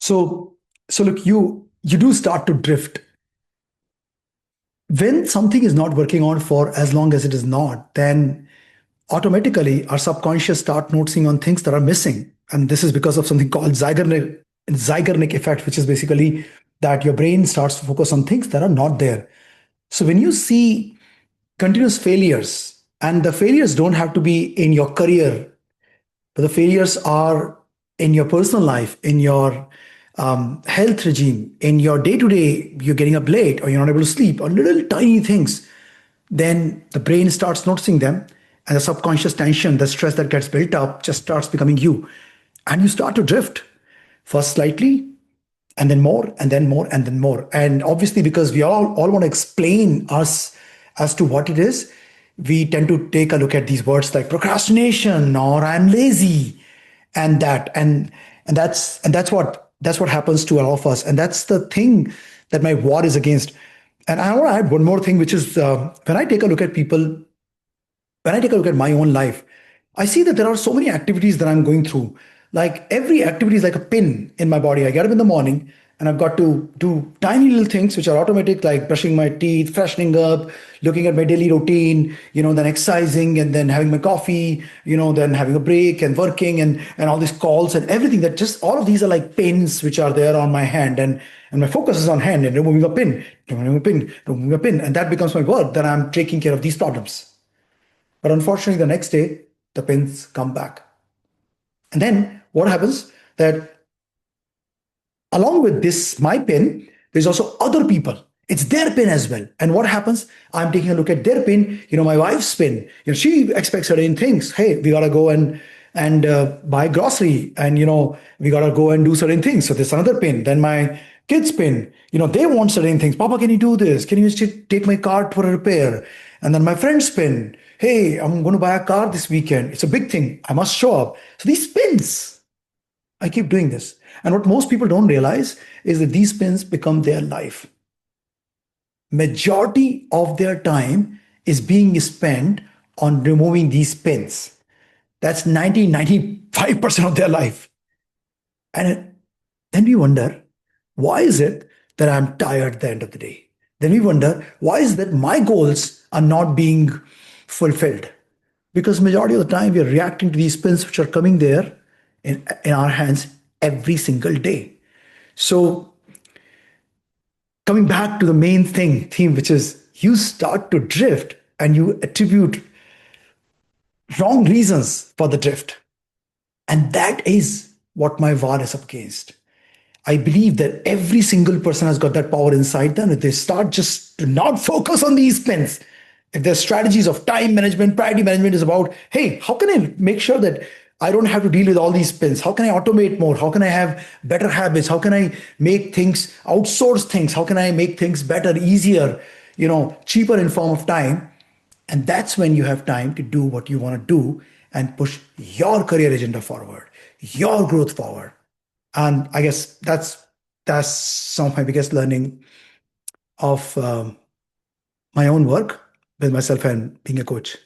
So, so look, you do start to drift when something is not working on for as long as it is not. Then automatically our subconscious start noticing on things that are missing, and this is because of something called zygarnik effect, which is basically that your brain starts to focus on things that are not there. So when you see continuous failures, and the failures don't have to be in your career, but the failures are in your personal life, in your health regime, in your day to day, you're getting up late or you're not able to sleep, or little tiny things, then the brain starts noticing them. And the subconscious tension, the stress that gets built up, just starts becoming you. And you start to drift, first slightly, and then more, and then more, and then more. And obviously, because we all want to explain us as to what it is, we tend to take a look at these words like procrastination or I'm lazy, and that, and that's what happens to all of us. And that's the thing that my war is against. And I want to add one more thing, which is when I take a look at people, when I take a look at my own life, I see that there are so many activities that I'm going through. Like every activity is like a pin in my body. I get up in the morning and I've got to do tiny little things which are automatic, like brushing my teeth, freshening up, looking at my daily routine, then exercising and then having my coffee, then having a break and working and all these calls and everything. That just all of these are like pins which are there on my hand, and my focus is on hand and removing a pin, removing a pin, removing a pin. And that becomes my work, that I'm taking care of these problems. But unfortunately, the next day, the pins come back. And then what happens that along with this, my pin, there's also other people. It's their pin as well. And what happens? I'm taking a look at their pin, my wife's pin. She expects certain things. Hey, we gotta go and buy grocery, and we gotta go and do certain things. So there's another pin. Then my kids pin, they want certain things. Papa, can you do this? Can you take my car for a repair? And then my friend's pin. Hey, I'm going to buy a car this weekend. It's a big thing. I must show up. So these pins, I keep doing this. And what most people don't realize is that these pins become their life. Majority of their time is being spent on removing these pins. That's 95% of their life. And then we wonder, why is it that I'm tired at the end of the day? Then we wonder, why is that my goals are not being fulfilled? Because majority of the time we are reacting to these pins which are coming there in our hands every single day. So coming back to the main theme, which is you start to drift and you attribute wrong reasons for the drift. And that is what my war is up against. I believe that every single person has got that power inside them. If they start just to not focus on these pins, if their strategies of time management, priority management is about, hey, how can I make sure that I don't have to deal with all these pins? How can I automate more? How can I have better habits? How can I make things, outsource things? How can I make things better, easier, cheaper in form of time? And that's when you have time to do what you want to do and push your career agenda forward, your growth forward. And I guess that's some of my biggest learning of my own work with myself and being a coach.